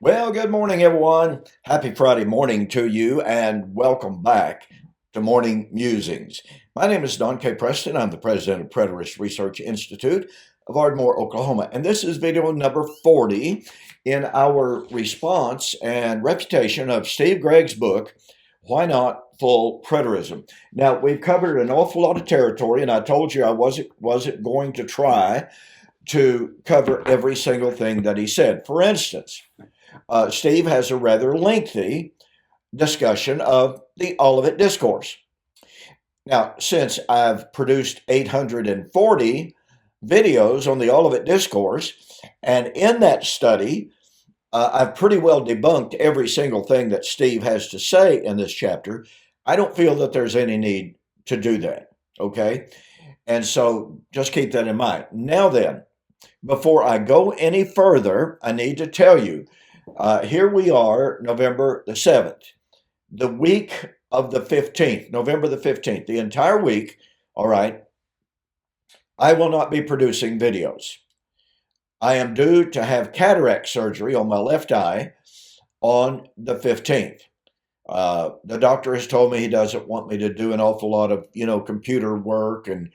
Well, good morning, everyone. Happy Friday morning to you, and welcome back to Morning Musings. My name is Don K. Preston. I'm the president of Preterist Research Institute of Ardmore, Oklahoma, and this is video number 40 in our response and refutation of Steve Gregg's book, Why Not Full Preterism. Now, we've covered an awful lot of territory, and I told you I wasn't going to try to cover every single thing that he said. For instance, Steve has a rather lengthy discussion of the Olivet Discourse. Now, since I've produced 840 videos on the Olivet Discourse, and in that study, I've pretty well debunked every single thing that Steve has to say in this chapter. I don't feel that there's any need to do that, okay? And so just keep that in mind. Now then, before I go any further, I need to tell you here we are, November the 7th, the week of the 15th, November the 15th, the entire week. All right, I will not be producing videos. I am due to have cataract surgery on my left eye on the 15th. The doctor has told me he doesn't want me to do an awful lot of, computer work and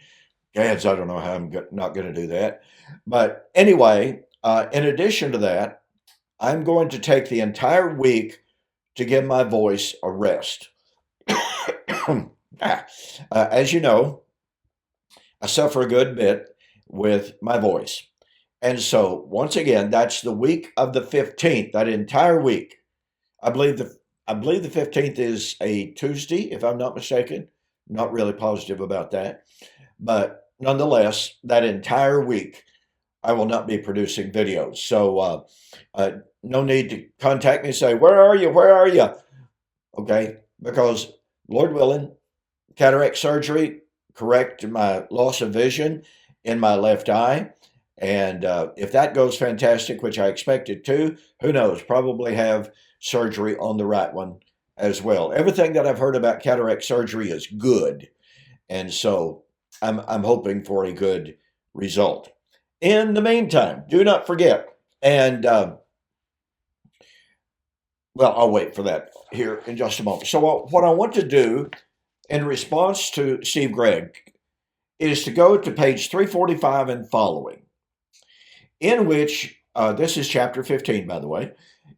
gads. I don't know how I'm not going to do that. But anyway, in addition to that, I'm going to take the entire week to give my voice a rest. As you know, I suffer a good bit with my voice. And so, once again, that's the week of the 15th, that entire week. I believe the 15th is a Tuesday, if I'm not mistaken. Not really positive about that. But nonetheless, that entire week, I will not be producing videos. So, no need to contact me and say, where are you? Where are you? Okay, because Lord willing, cataract surgery correct my loss of vision in my left eye. And if that goes fantastic, which I expect it to, who knows, probably have surgery on the right one as well. Everything that I've heard about cataract surgery is good. And so I'm hoping for a good result. In the meantime, do not forget, and well, I'll wait for that here in just a moment. So, what I want to do in response to Steve Gregg is to go to page 345 and following, in which, this is chapter 15, by the way,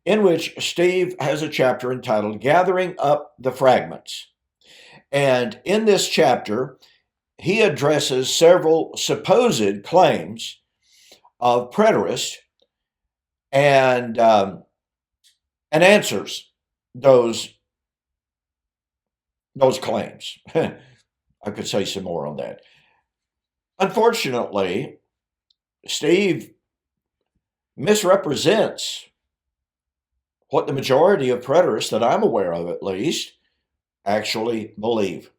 in which Steve has a chapter entitled Gathering Up the Fragments. And in this chapter, he addresses several supposed claims of preterists and answers those claims. I could say some more on that. Unfortunately, Steve misrepresents what the majority of preterists that I'm aware of, at least, actually believe.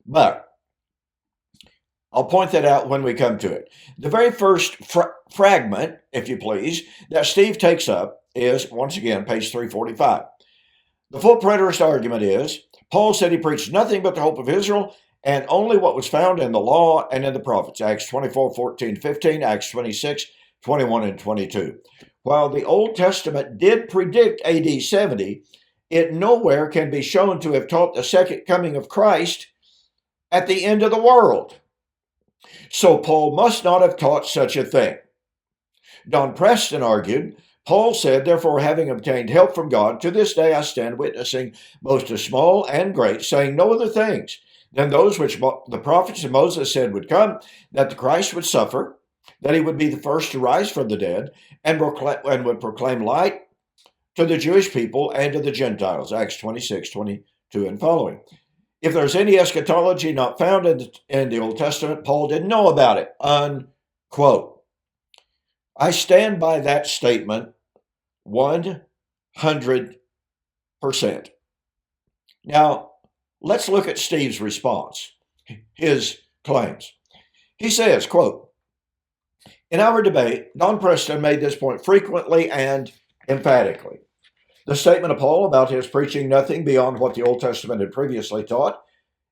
But I'll point that out when we come to it. The very first fragment, if you please, that Steve takes up is, once again, page 345. The full preterist argument is, Paul said he preached nothing but the hope of Israel and only what was found in the law and in the prophets, Acts 24, 14, 15, Acts 26, 21, and 22. While the Old Testament did predict AD 70, it nowhere can be shown to have taught the second coming of Christ at the end of the world. So Paul must not have taught such a thing. Don Preston argued, Paul said, therefore, having obtained help from God, to this day I stand witnessing both to small and great, saying no other things than those which the prophets and Moses said would come, that the Christ would suffer, that he would be the first to rise from the dead, and would proclaim light to the Jewish people and to the Gentiles, Acts 26, 22 and following. If there's any eschatology not found in the Old Testament, Paul didn't know about it, unquote. I stand by that statement 100%. Now, let's look at Steve's response, his claims. He says, quote, in our debate, Don Preston made this point frequently and emphatically. The statement of Paul about his preaching nothing beyond what the Old Testament had previously taught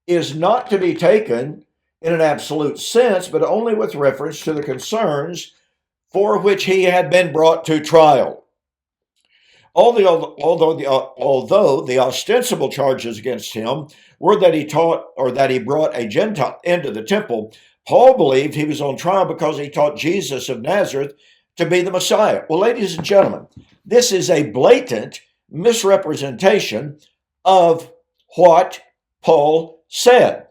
is not to be taken in an absolute sense, but only with reference to the concerns for which he had been brought to trial. Although the ostensible charges against him were that he taught or that he brought a Gentile into the temple, Paul believed he was on trial because he taught Jesus of Nazareth to be the Messiah. Well, ladies and gentlemen, this is a blatant misrepresentation of what Paul said.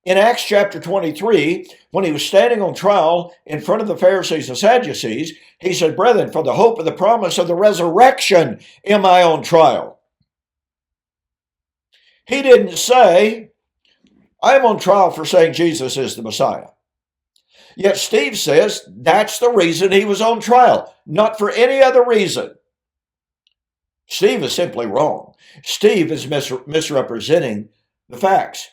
In Acts chapter 23, when he was standing on trial in front of the Pharisees and Sadducees, he said, "Brethren, for the hope of the promise of the resurrection am I on trial." He didn't say, "I'm on trial for saying Jesus is the Messiah." Yet Steve says that's the reason he was on trial, not for any other reason. Steve is simply wrong. Steve is misrepresenting the facts.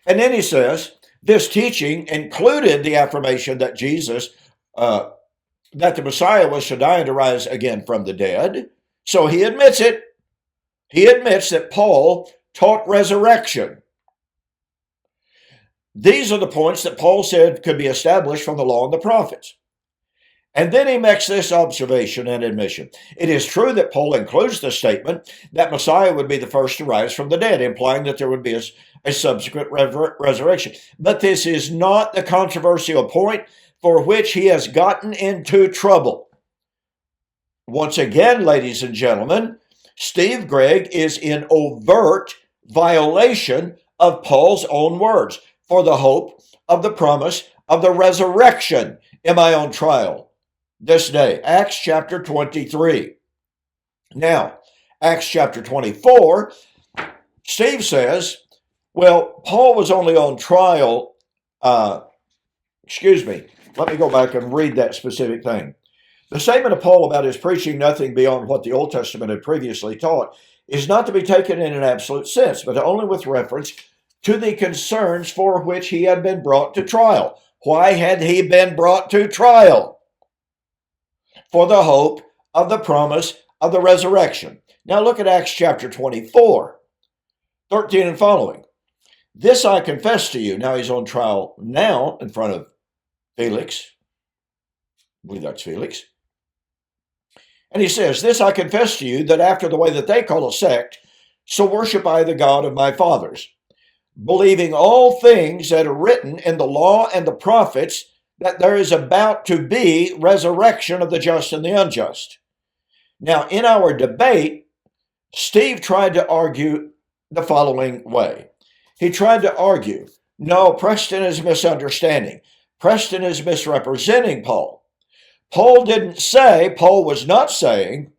And then he says, this teaching included the affirmation that that the Messiah was to die and to rise again from the dead. So he admits it. He admits that Paul taught resurrection. These are the points that Paul said could be established from the law and the prophets. And then he makes this observation and admission. It is true that Paul includes the statement that Messiah would be the first to rise from the dead, implying that there would be a subsequent resurrection. But this is not the controversial point for which he has gotten into trouble. Once again, ladies and gentlemen, Steve Gregg is in overt violation of Paul's own words. For the hope of the promise of the resurrection am I on trial this day. Acts chapter 23. Now, Acts chapter 24, Steve says, well, Paul was only on trial. Let me go back and read that specific thing. The statement of Paul about his preaching nothing beyond what the Old Testament had previously taught is not to be taken in an absolute sense, but only with reference to the concerns for which he had been brought to trial. Why had he been brought to trial? For the hope of the promise of the resurrection. Now look at Acts chapter 24, 13 and following. This I confess to you. Now he's on trial now in front of Felix. I believe that's Felix. And he says, this I confess to you, that after the way that they call a sect, so worship I the God of my fathers, believing all things that are written in the law and the prophets, that there is about to be resurrection of the just and the unjust. Now, in our debate, Steve tried to argue the following way. He tried to argue, no, Preston is misunderstanding. Preston is misrepresenting Paul. Paul was not saying,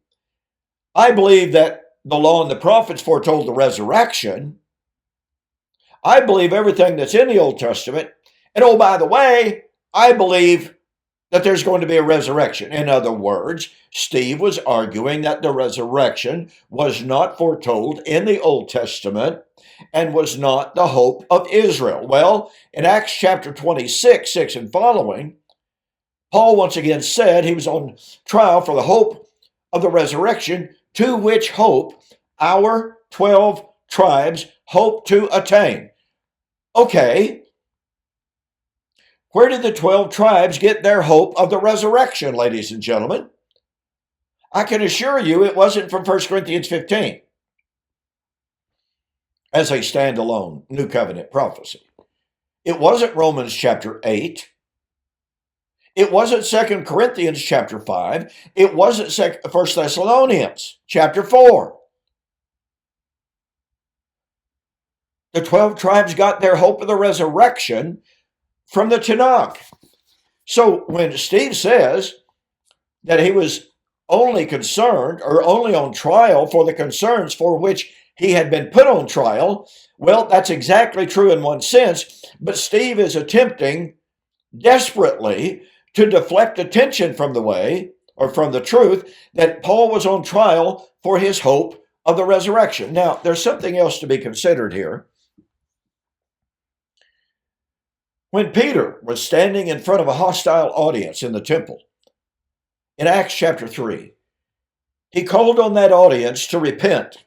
I believe that the law and the prophets foretold the resurrection. I believe everything that's in the Old Testament. And oh, by the way, I believe that there's going to be a resurrection. In other words, Steve was arguing that the resurrection was not foretold in the Old Testament and was not the hope of Israel. Well, in Acts chapter 26, 6 and following, Paul once again said he was on trial for the hope of the resurrection, to which hope our 12 tribes hope to attain. Okay, where did the 12 tribes get their hope of the resurrection, ladies and gentlemen? I can assure you it wasn't from 1 Corinthians 15 as a standalone New Covenant prophecy. It wasn't Romans chapter 8. It wasn't 2 Corinthians chapter 5. It wasn't 1 Thessalonians chapter 4. The 12 tribes got their hope of the resurrection from the Tanakh. So when Steve says that he was only concerned or only on trial for the concerns for which he had been put on trial, well, that's exactly true in one sense, but Steve is attempting desperately to deflect attention from the way, or from the truth, that Paul was on trial for his hope of the resurrection. Now, there's something else to be considered here. When Peter was standing in front of a hostile audience in the temple, in Acts chapter 3, he called on that audience to repent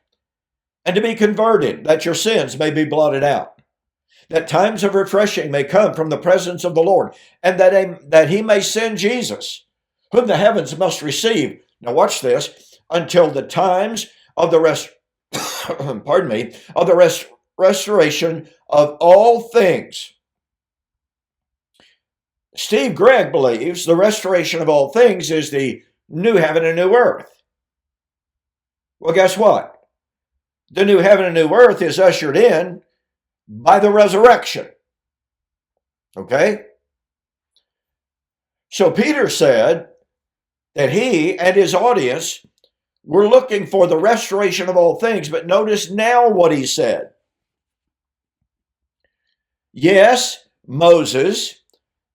and to be converted, that your sins may be blotted out, that times of refreshing may come from the presence of the Lord, and that he may send Jesus, whom the heavens must receive. Now watch this, until the times of the pardon me, of the restoration of all things. Steve Gregg believes the restoration of all things is the new heaven and new earth. Well, guess what? The new heaven and new earth is ushered in by the resurrection. Okay? So Peter said that he and his audience were looking for the restoration of all things, but notice now what he said. Yes, Moses,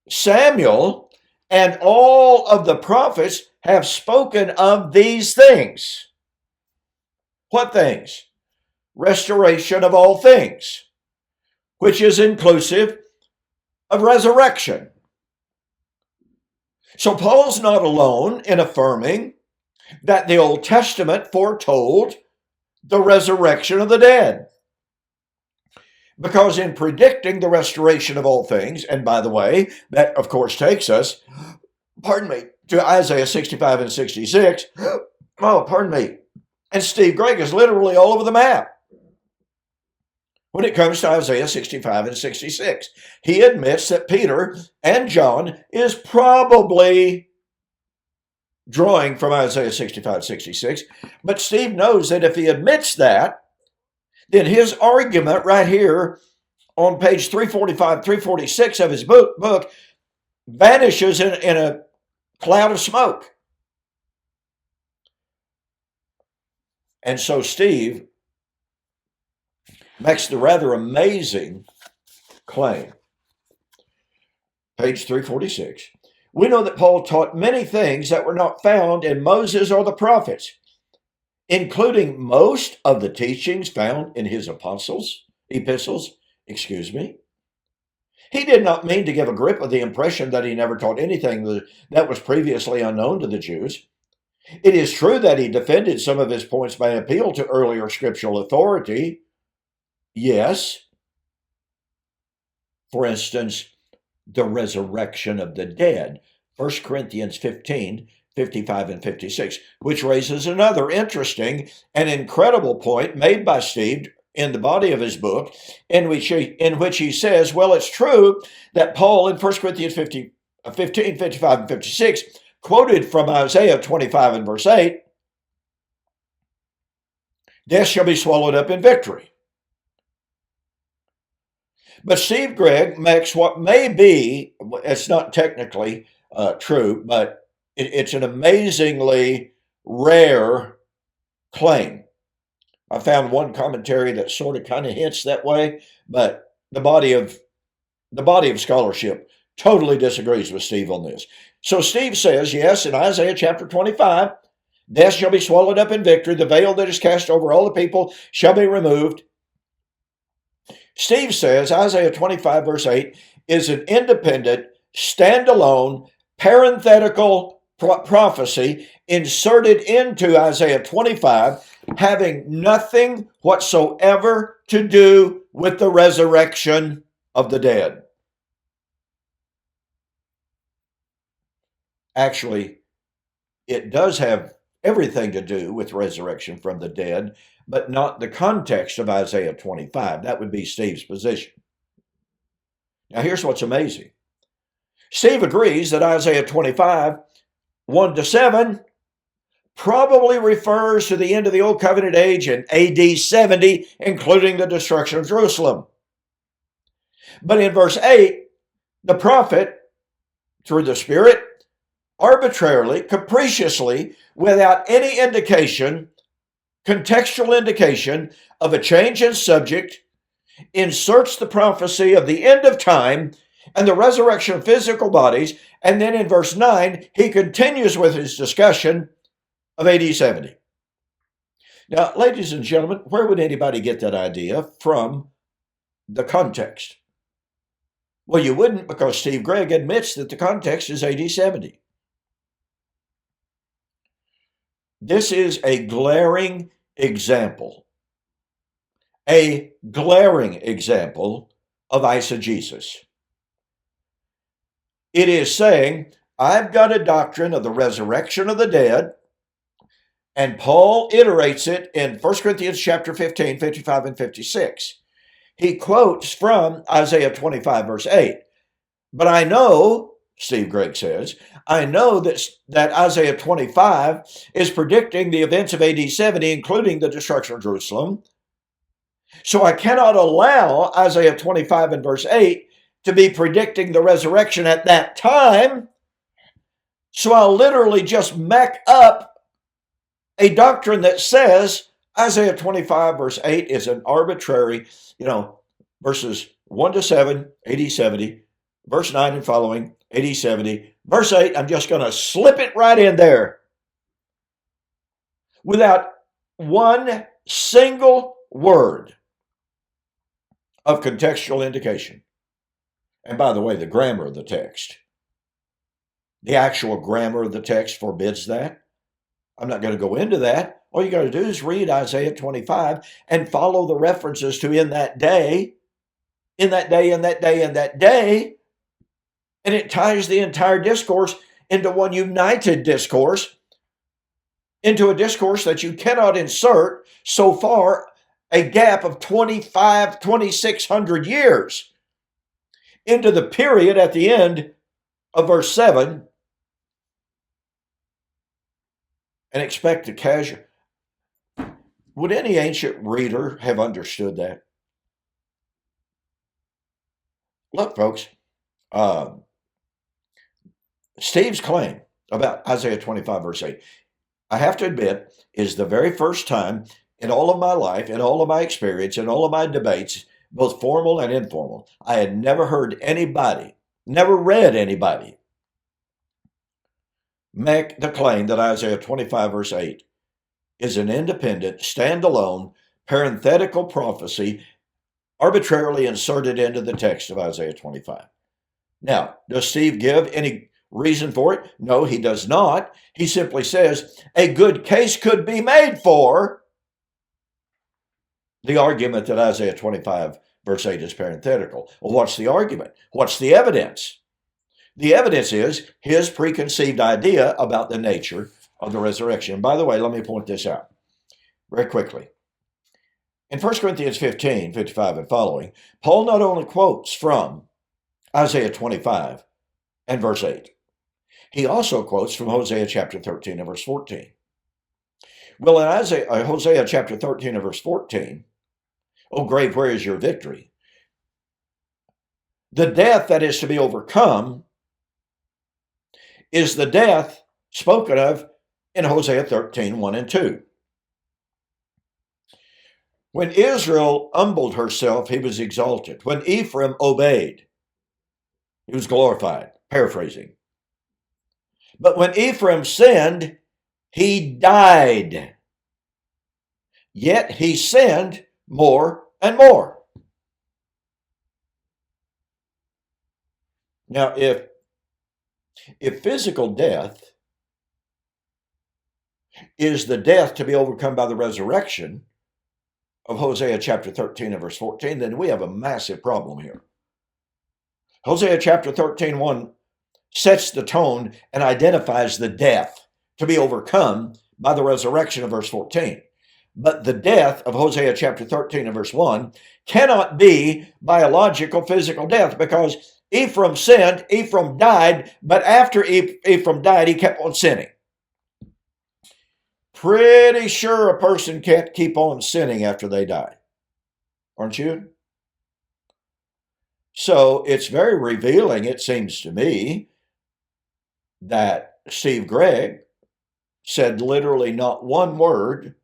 Samuel, and all of the prophets have spoken of these things. What things? Restoration of all things, which is inclusive of resurrection. So Paul's not alone in affirming that the Old Testament foretold the resurrection of the dead. Because in predicting the restoration of all things, and by the way, that of course takes us, to Isaiah 65 and 66. And Steve Gregg is literally all over the map when it comes to Isaiah 65 and 66. He admits that Peter and John is probably drawing from Isaiah 65, 66, but Steve knows that if he admits that, then his argument right here on page 345, 346 of his book vanishes in a cloud of smoke. And so Steve makes the rather amazing claim. Page 346. We know that Paul taught many things that were not found in Moses or the prophets, including most of the teachings found in his epistles. He did not mean to give Agrippa the impression that he never taught anything that was previously unknown to the Jews. It is true that he defended some of his points by appeal to earlier scriptural authority. Yes. For instance, the resurrection of the dead, 1 Corinthians 15, 55 and 56, which raises another interesting and incredible point made by Steve in the body of his book, in which he says, well, it's true that Paul in 1 Corinthians 15, 55 and 56 quoted from Isaiah 25 and verse 8, death shall be swallowed up in victory. But Steve Gregg makes what may be, it's not technically true, but it's an amazingly rare claim. I found one commentary that sort of kind of hints that way, but the body of scholarship totally disagrees with Steve on this. So Steve says, yes, in Isaiah chapter 25, death shall be swallowed up in victory. The veil that is cast over all the people shall be removed. Steve says Isaiah 25 verse 8 is an independent, standalone, parenthetical prophecy inserted into Isaiah 25, having nothing whatsoever to do with the resurrection of the dead. Actually, it does have everything to do with resurrection from the dead, but not the context of Isaiah 25. That would be Steve's position. Now, here's what's amazing. Steve agrees that Isaiah 25, 1 to 7, probably refers to the end of the Old Covenant age in AD 70, including the destruction of Jerusalem. But in verse 8, the prophet, through the Spirit, arbitrarily, capriciously, without any indication, contextual indication of a change in subject, inserts the prophecy of the end of time and the resurrection of physical bodies. And then in verse 9, he continues with his discussion of AD 70. Now, ladies and gentlemen, where would anybody get that idea from the context? Well, you wouldn't, because Steve Gregg admits that the context is AD 70. This is a glaring example of eisegesis. It is saying I've got a doctrine of the resurrection of the dead, and Paul iterates it in 1 Corinthians chapter 15, 55 and 56. He quotes from Isaiah 25, verse 8. But I know, Gregg says, I know that Isaiah 25 is predicting the events of AD 70, including the destruction of Jerusalem. So I cannot allow Isaiah 25 and verse 8 to be predicting the resurrection at that time. So I'll literally just make up a doctrine that says Isaiah 25 verse 8 is an arbitrary, verses 1 to 7, AD 70, verse 9 and following, AD 70, verse 8, I'm just going to slip it right in there without one single word of contextual indication. And by the way, the grammar of the text, the actual grammar of the text forbids that. I'm not going to go into that. All you got to do is read Isaiah 25 and follow the references to in that day, in that day, in that day, in that day. And it ties the entire discourse into one united discourse, into a discourse that you cannot insert so far a gap of 2,600 years into the period at the end of verse 7 and expect a casual. Would any ancient reader have understood that? Look, folks, Steve's claim about Isaiah 25, verse 8, I have to admit, is the very first time in all of my life, in all of my experience, in all of my debates, both formal and informal, I had never heard anybody, never read anybody make the claim that Isaiah 25, verse 8 is an independent, standalone, parenthetical prophecy arbitrarily inserted into the text of Isaiah 25. Now, does Steve give any reason for it? No, he does not. He simply says a good case could be made for the argument that Isaiah 25, verse 8 is parenthetical. Well, what's the argument? What's the evidence? The evidence is his preconceived idea about the nature of the resurrection. By the way, let me point this out very quickly. In 1 Corinthians 15, 55 and following, Paul not only quotes from Isaiah 25 and verse 8, he also quotes from Hosea chapter 13 and verse 14. Well, in Hosea chapter 13 and verse 14, oh, grave, where is your victory? The death that is to be overcome is the death spoken of in Hosea 13, 1 and 2. When Israel humbled herself, he was exalted. When Ephraim obeyed, he was glorified. Paraphrasing. But when Ephraim sinned, he died. Yet he sinned more and more. Now, if physical death is the death to be overcome by the resurrection of Hosea chapter 13 and verse 14, then we have a massive problem here. Hosea chapter 13, 1 sets the tone and identifies the death to be overcome by the resurrection of verse 14. But the death of Hosea chapter 13 and verse 1 cannot be biological physical death, because Ephraim sinned, Ephraim died, but after Ephraim died, he kept on sinning. Pretty sure a person can't keep on sinning after they die. Aren't you? So it's very revealing, it seems to me, that Gregg said literally not one word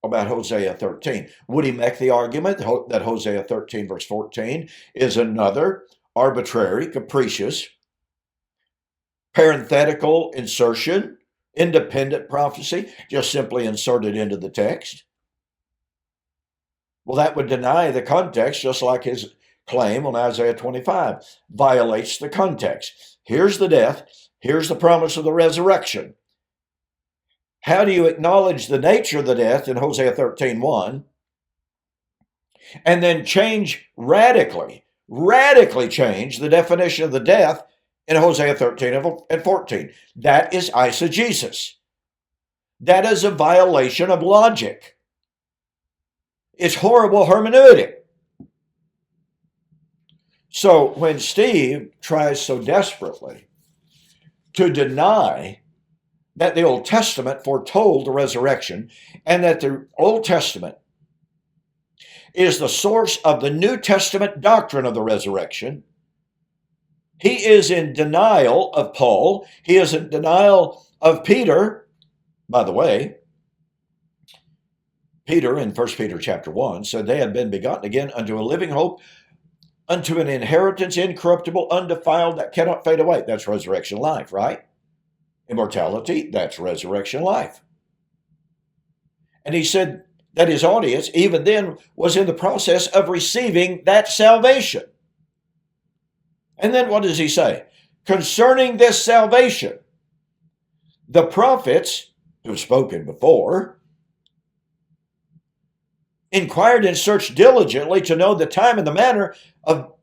about Hosea 13. Would he make the argument that Hosea 13 verse 14 is another arbitrary, capricious, parenthetical insertion, independent prophecy, just simply inserted into the text? Well, that would deny the context, just like his claim on Isaiah 25 violates the context. Here's the death. Here's the promise of the resurrection. How do you acknowledge the nature of the death in Hosea 13:1 and then radically change the definition of the death in Hosea 13 and 14. That is eisegesis. That is a violation of logic. It's horrible hermeneutic. So when Steve tries so desperately to deny that the Old Testament foretold the resurrection and that the Old Testament is the source of the New Testament doctrine of the resurrection, he is in denial of Paul. He is in denial of Peter. By the way, Peter in 1 Peter chapter 1 said they had been begotten again unto a living hope, unto an inheritance incorruptible, undefiled, that cannot fade away. That's resurrection life, right? Immortality, that's resurrection life. And he said that his audience, even then, was in the process of receiving that salvation. And then what does he say? Concerning this salvation, the prophets who have spoken before inquired and searched diligently to know the time and the manner of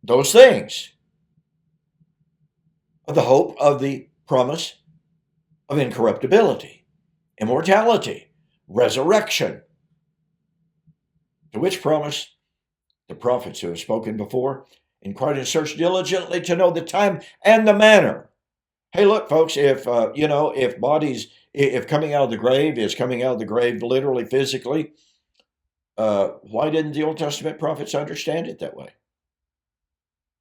those things, of the hope of the promise of incorruptibility, immortality, resurrection, to which promise the prophets who have spoken before inquired and searched diligently to know the time and the manner. Hey, look, folks, if coming out of the grave is coming out of the grave literally, physically, why didn't the Old Testament prophets understand it that way?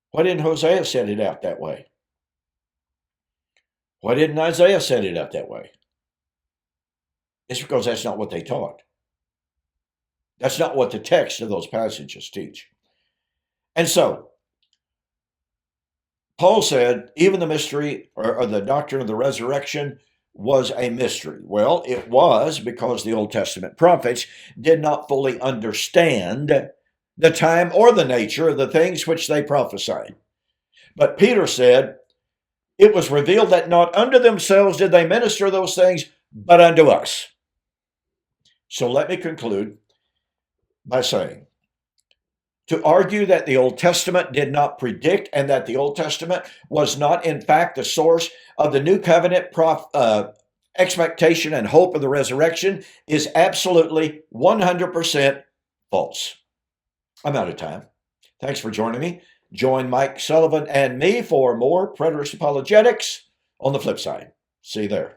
Why didn't Hosea set it out that way? Why didn't Isaiah set it out that way? It's because that's not what they taught. That's not what the text of those passages teach. And so, Paul said, even the mystery or the doctrine of the resurrection was a mystery. Well, it was because the Old Testament prophets did not fully understand the time or the nature of the things which they prophesied. But Peter said, it was revealed that not unto themselves did they minister those things, but unto us. So let me conclude by saying, to argue that the Old Testament did not predict and that the Old Testament was not, in fact, the source of the New Covenant expectation and hope of the resurrection is absolutely 100% false. I'm out of time. Thanks for joining me. Join Mike Sullivan and me for more preterist apologetics on the flip side. See you there.